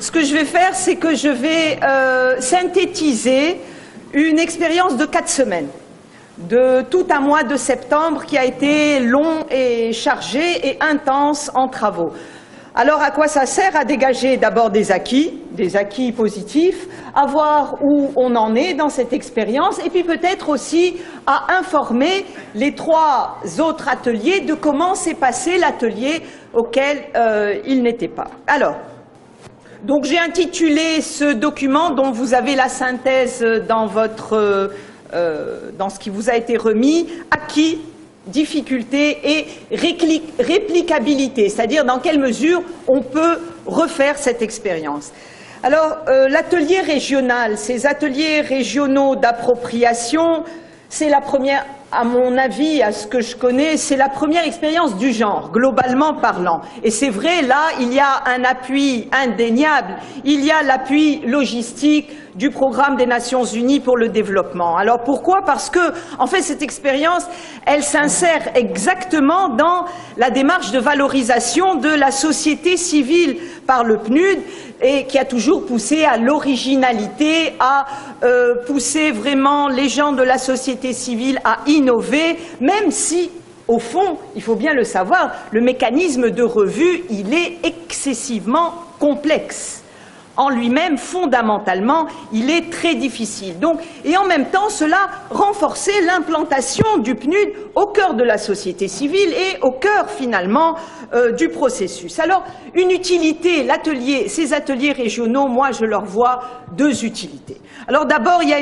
ce que je vais faire, c'est que je vais synthétiser une expérience de 4 semaines, de tout un mois de septembre qui a été long et chargé et intense en travaux. Alors à quoi ça sert? À dégager d'abord des acquis positifs, à voir où on en est dans cette expérience et puis peut-être aussi à informer les 3 autres ateliers de comment s'est passé l'atelier auquel ils n'étaient pas. Alors, donc j'ai intitulé ce document dont vous avez la synthèse dans ce qui vous a été remis, acquis, difficultés et réplicabilité, c'est-à-dire dans quelle mesure on peut refaire cette expérience. Alors, l'atelier régional, ces ateliers régionaux d'appropriation, c'est la première, à mon avis, à ce que je connais, c'est la première expérience du genre, globalement parlant. Et c'est vrai, là, il y a un appui indéniable, il y a l'appui logistique du programme des Nations Unies pour le développement. Alors pourquoi? Parce que, en fait, cette expérience, elle s'insère exactement dans la démarche de valorisation de la société civile par le PNUD et qui a toujours poussé à l'originalité, à pousser vraiment les gens de la société civile à innover, même si, au fond, il faut bien le savoir, le mécanisme de revue, il est excessivement complexe. En lui-même, fondamentalement, il est très difficile. Donc, et en même temps, cela renforçait l'implantation du PNUD au cœur de la société civile et au cœur, finalement, du processus. Alors, une utilité, ces ateliers régionaux, moi, je leur vois 2 utilités. Alors, d'abord, il y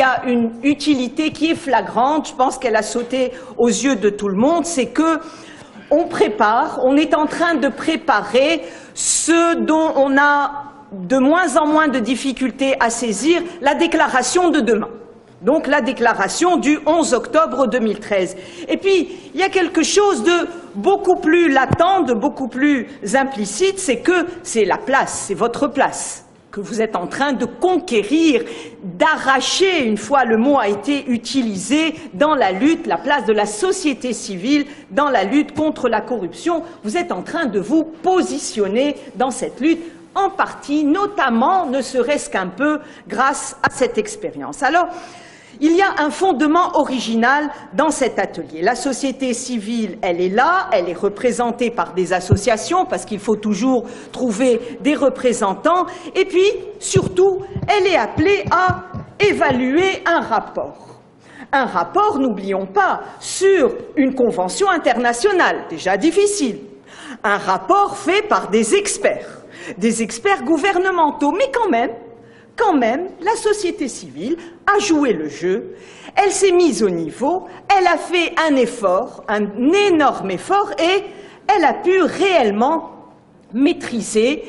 a une utilité qui est flagrante, je pense qu'elle a sauté aux yeux de tout le monde, c'est que on est en train de préparer ce dont on a de moins en moins de difficultés à saisir, la déclaration de demain. Donc la déclaration du 11 octobre 2013. Et puis, il y a quelque chose de beaucoup plus latent, de beaucoup plus implicite, c'est que c'est la place, c'est votre place que vous êtes en train de conquérir, d'arracher, une fois le mot a été utilisé, dans la lutte, la place de la société civile dans la lutte contre la corruption. Vous êtes en train de vous positionner dans cette lutte, en partie, notamment, ne serait-ce qu'un peu, grâce à cette expérience. Alors, il y a un fondement original dans cet atelier. La société civile, elle est là, elle est représentée par des associations, parce qu'il faut toujours trouver des représentants, et puis, surtout, elle est appelée à évaluer un rapport. Un rapport, n'oublions pas, sur une convention internationale, déjà difficile. Un rapport fait par des experts gouvernementaux, mais quand même, la société civile a joué le jeu, elle s'est mise au niveau, elle a fait un effort, un énorme effort, et elle a pu réellement maîtriser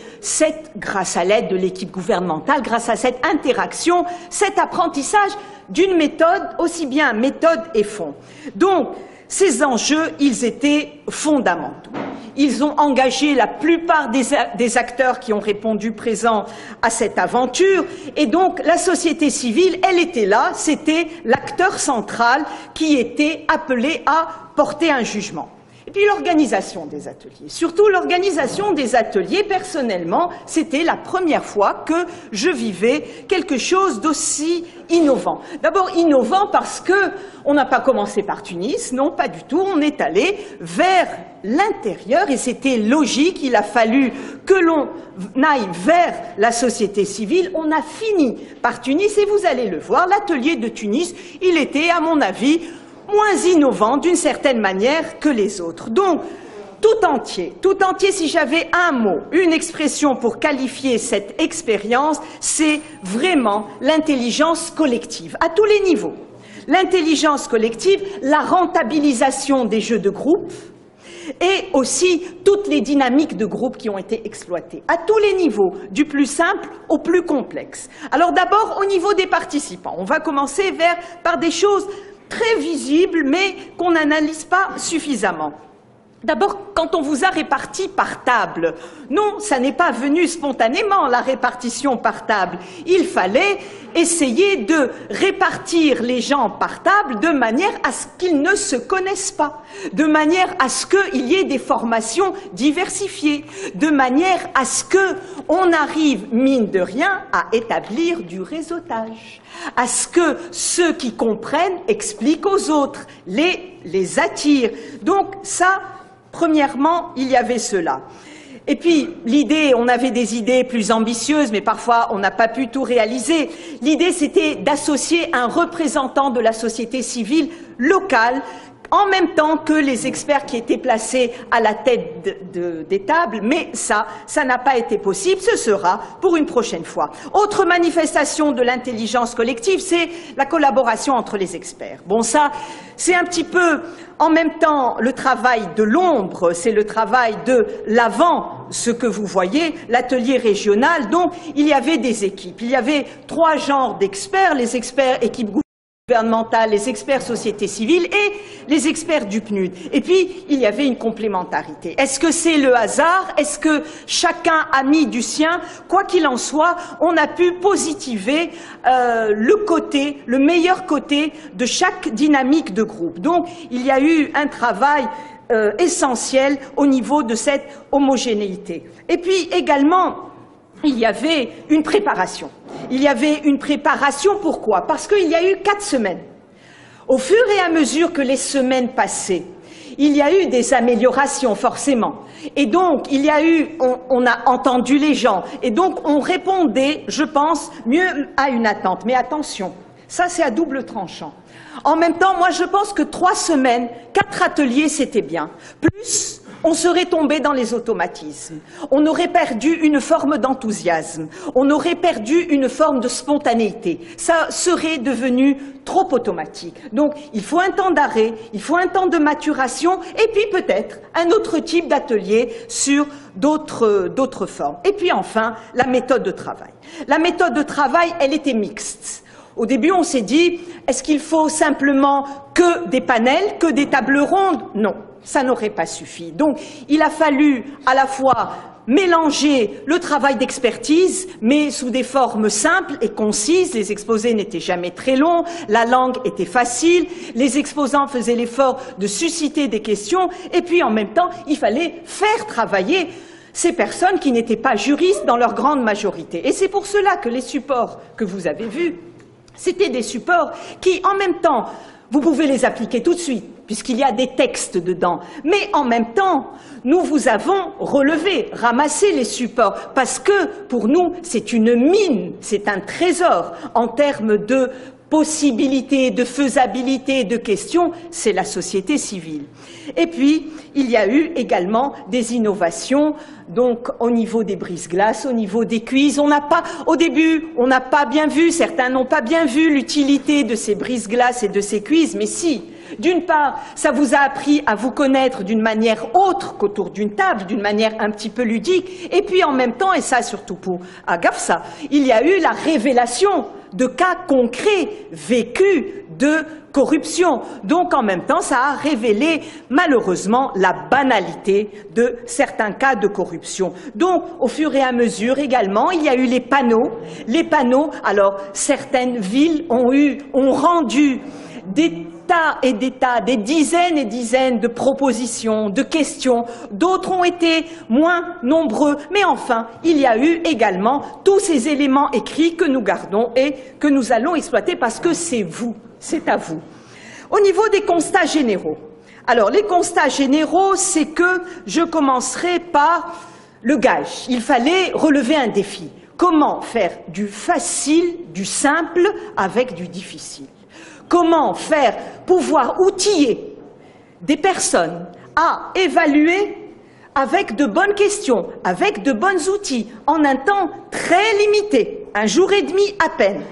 grâce à l'aide de l'équipe gouvernementale, grâce à cette interaction, cet apprentissage d'une méthode, aussi bien méthode et fond. Donc, ces enjeux, ils étaient fondamentaux. Ils ont engagé la plupart des acteurs qui ont répondu présents à cette aventure. Et donc, la société civile, elle était là, c'était l'acteur central qui était appelé à porter un jugement. Et puis l'organisation des ateliers. Surtout l'organisation des ateliers, personnellement, c'était la première fois que je vivais quelque chose d'aussi innovant. D'abord innovant parce que on n'a pas commencé par Tunis, non, pas du tout, on est allé vers l'intérieur et c'était logique, il a fallu que l'on aille vers la société civile. On a fini par Tunis et vous allez le voir, l'atelier de Tunis, il était, à mon avis, moins innovant d'une certaine manière que les autres. Donc, tout entier, si j'avais un mot, une expression pour qualifier cette expérience, c'est vraiment l'intelligence collective, à tous les niveaux. L'intelligence collective, la rentabilisation des jeux de groupe et aussi toutes les dynamiques de groupe qui ont été exploitées, à tous les niveaux, du plus simple au plus complexe. Alors d'abord, au niveau des participants, on va commencer par des choses très visibles, mais qu'on n'analyse pas suffisamment. D'abord, quand on vous a réparti par table, non, ça n'est pas venu spontanément, la répartition par table. Il fallait essayer de répartir les gens par table de manière à ce qu'ils ne se connaissent pas, de manière à ce qu'il y ait des formations diversifiées, de manière à ce qu'on arrive, mine de rien, à établir du réseautage, à ce que ceux qui comprennent expliquent aux autres, les attirent. Donc ça, premièrement, il y avait cela. Et puis, l'idée, on avait des idées plus ambitieuses, mais parfois on n'a pas pu tout réaliser. L'idée, c'était d'associer un représentant de la société civile locale, en même temps que les experts qui étaient placés à la tête des tables, mais ça n'a pas été possible, ce sera pour une prochaine fois. Autre manifestation de l'intelligence collective, c'est la collaboration entre les experts. Bon, ça, c'est un petit peu, en même temps, le travail de l'ombre, c'est le travail de l'avant, ce que vous voyez, l'atelier régional. Donc, il y avait des équipes. Il y avait 3 genres d'experts, les experts équipes gouvernementale, les experts société civile et les experts du PNUD. Et puis, il y avait une complémentarité. Est-ce que c'est le hasard? Est-ce que chacun a mis du sien? Quoi qu'il en soit, on a pu positiver le meilleur côté de chaque dynamique de groupe. Donc, il y a eu un travail essentiel au niveau de cette homogénéité. Et puis, également, il y avait une préparation. Il y avait une préparation, pourquoi? Parce qu'il y a eu 4 semaines. Au fur et à mesure que les semaines passaient, il y a eu des améliorations, forcément. Et donc, on a entendu les gens. Et donc, on répondait, je pense, mieux à une attente. Mais attention, ça c'est à double tranchant. En même temps, moi je pense que 3 semaines, 4 ateliers, c'était bien. Plus, on serait tombé dans les automatismes. On aurait perdu une forme d'enthousiasme. On aurait perdu une forme de spontanéité. Ça serait devenu trop automatique. Donc, il faut un temps d'arrêt, il faut un temps de maturation, et puis peut-être un autre type d'atelier sur d'autres formes. Et puis enfin, la méthode de travail. La méthode de travail, elle était mixte. Au début, on s'est dit, est-ce qu'il faut simplement que des panels, que des tables rondes? Non. Ça n'aurait pas suffi. Donc, il a fallu à la fois mélanger le travail d'expertise, mais sous des formes simples et concises. Les exposés n'étaient jamais très longs, la langue était facile, les exposants faisaient l'effort de susciter des questions, et puis en même temps, il fallait faire travailler ces personnes qui n'étaient pas juristes dans leur grande majorité. Et c'est pour cela que les supports que vous avez vus, c'était des supports qui, en même temps, vous pouvez les appliquer tout de suite, puisqu'il y a des textes dedans. Mais en même temps, nous vous avons relevé, ramassé les supports, parce que pour nous, c'est une mine, c'est un trésor en termes de possibilités, de faisabilité, de questions, c'est la société civile. Et puis, il y a eu également des innovations, donc au niveau des brise-glaces, au niveau des cuisses. Au début, on n'a pas bien vu, certains n'ont pas bien vu l'utilité de ces brise-glaces et de ces cuisses, mais si, d'une part, ça vous a appris à vous connaître d'une manière autre qu'autour d'une table, d'une manière un petit peu ludique, et puis en même temps, et ça surtout pour Agafsa, il y a eu la révélation de cas concrets vécus de corruption. Donc en même temps, ça a révélé malheureusement la banalité de certains cas de corruption. Donc au fur et à mesure également, il y a eu les panneaux. Les panneaux, alors certaines villes ont rendu des tas et des tas, des dizaines et dizaines de propositions, de questions. D'autres ont été moins nombreux, mais enfin, il y a eu également tous ces éléments écrits que nous gardons et que nous allons exploiter parce que c'est vous, c'est à vous. Au niveau des constats généraux, alors les constats généraux, c'est que je commencerai par le gage. Il fallait relever un défi. Comment faire du facile, du simple avec du difficile? Comment faire, pouvoir outiller des personnes à évaluer avec de bonnes questions, avec de bons outils, en un temps très limité, 1 jour et demi à peine.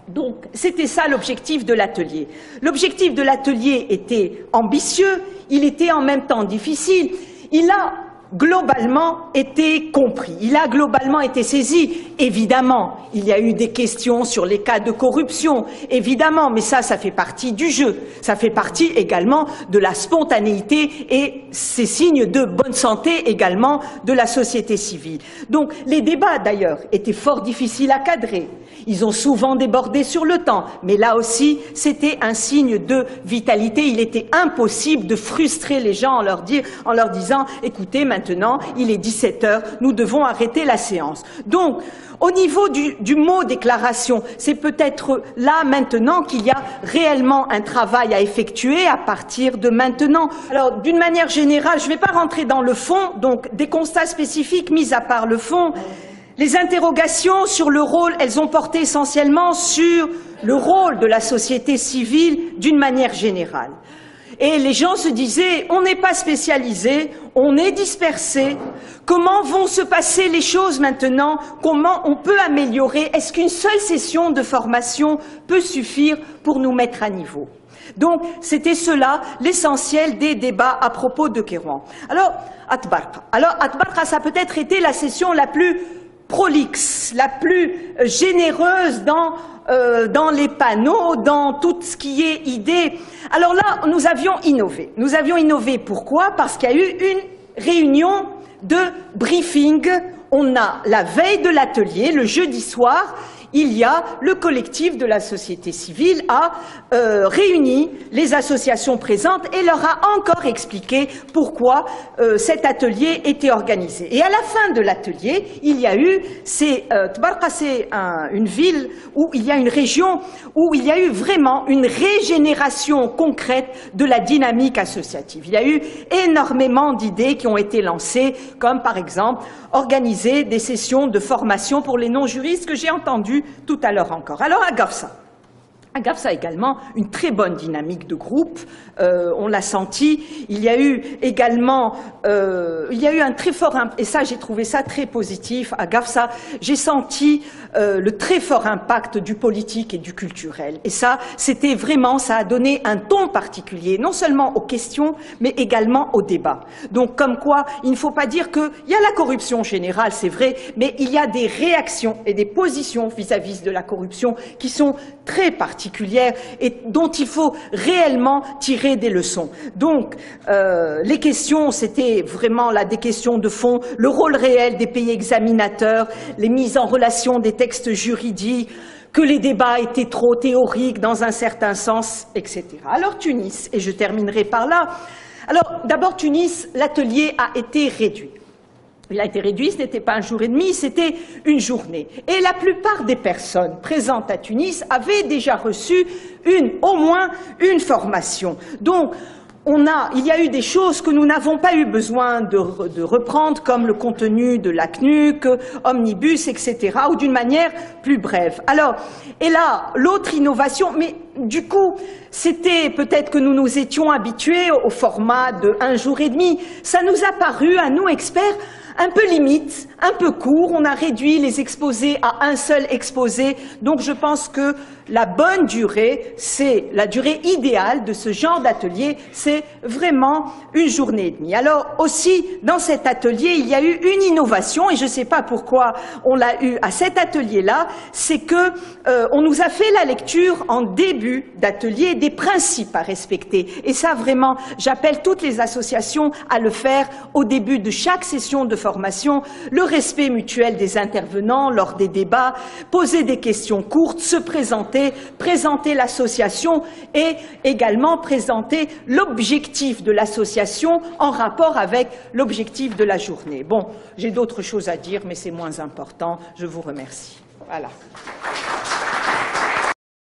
Donc, c'était ça l'objectif de l'atelier. L'objectif de l'atelier était ambitieux, il était en même temps difficile. Il a globalement été compris, il a globalement été saisi. Évidemment, il y a eu des questions sur les cas de corruption, évidemment, mais ça fait partie du jeu. Ça fait partie également de la spontanéité et c'est signe de bonne santé également de la société civile. Donc les débats d'ailleurs étaient fort difficiles à cadrer. Ils ont souvent débordé sur le temps, mais là aussi, c'était un signe de vitalité. Il était impossible de frustrer les gens en leur disant « Écoutez, maintenant, il est 17 h, nous devons arrêter la séance ». Donc, au niveau du mot déclaration, c'est peut-être là, maintenant, qu'il y a réellement un travail à effectuer à partir de maintenant. Alors, d'une manière générale, je ne vais pas rentrer dans le fond, donc des constats spécifiques mis à part le fond. Les interrogations sur le rôle, elles ont porté essentiellement sur le rôle de la société civile d'une manière générale. Et les gens se disaient, on n'est pas spécialisé, on est dispersé, comment vont se passer les choses maintenant, comment on peut améliorer, est-ce qu'une seule session de formation peut suffire pour nous mettre à niveau? Donc, c'était cela l'essentiel des débats à propos de Kérouan. Alors, Atbarqa, ça a peut-être été la session la plus prolixe, la plus généreuse dans les panneaux, dans tout ce qui est idée. Alors là, nous avions innové. Nous avions innové pourquoi? Parce qu'il y a eu une réunion de briefing. On a la veille de l'atelier, le jeudi soir, il y a le collectif de la société civile a réuni les associations présentes et leur a encore expliqué pourquoi cet atelier était organisé. Et à la fin de l'atelier, il y a eu, Tbarqa, c'est une ville où il y a une région où il y a eu vraiment une régénération concrète de la dynamique associative. Il y a eu énormément d'idées qui ont été lancées, comme par exemple organiser des sessions de formation pour les non-juristes que j'ai entendues tout à l'heure encore. Alors à Gafsa également, une très bonne dynamique de groupe, on l'a senti. Il y a eu également, un très fort, et ça j'ai trouvé ça très positif à Gafsa, j'ai senti le très fort impact du politique et du culturel. Et ça, c'était vraiment, ça a donné un ton particulier, non seulement aux questions, mais également au débat. Donc comme quoi, il ne faut pas dire qu'il y a la corruption générale, c'est vrai, mais il y a des réactions et des positions vis-à-vis de la corruption qui sont très particulières et dont il faut réellement tirer des leçons. Donc, les questions, c'était vraiment là des questions de fond, le rôle réel des pays examinateurs, les mises en relation des textes juridiques, que les débats étaient trop théoriques dans un certain sens, etc. Alors Tunis, et je terminerai par là. Alors d'abord Tunis, l'atelier a été réduit. Il a été réduit, ce n'était pas un jour et demi, c'était une journée. Et la plupart des personnes présentes à Tunis avaient déjà reçu au moins une formation. Donc, il y a eu des choses que nous n'avons pas eu besoin de reprendre, comme le contenu de la CNUC, Omnibus, etc., ou d'une manière plus brève. Alors, et là, l'autre innovation, mais du coup, c'était peut-être que nous nous étions habitués au format de 1 jour et demi. Ça nous a paru, à nous experts, un peu limite, un peu court. On a réduit les exposés à un seul exposé. Donc je pense que la bonne durée, c'est la durée idéale de ce genre d'atelier, c'est vraiment une journée et demie. Alors aussi, dans cet atelier, il y a eu une innovation, et je ne sais pas pourquoi on l'a eu à cet atelier-là, c'est que on nous a fait la lecture en début d'atelier des principes à respecter. Et ça, vraiment, j'appelle toutes les associations à le faire au début de chaque session de formation, le respect mutuel des intervenants lors des débats, poser des questions courtes, se présenter l'association et également présenter l'objectif de l'association en rapport avec l'objectif de la journée. Bon, j'ai d'autres choses à dire, mais c'est moins important. Je vous remercie. Voilà.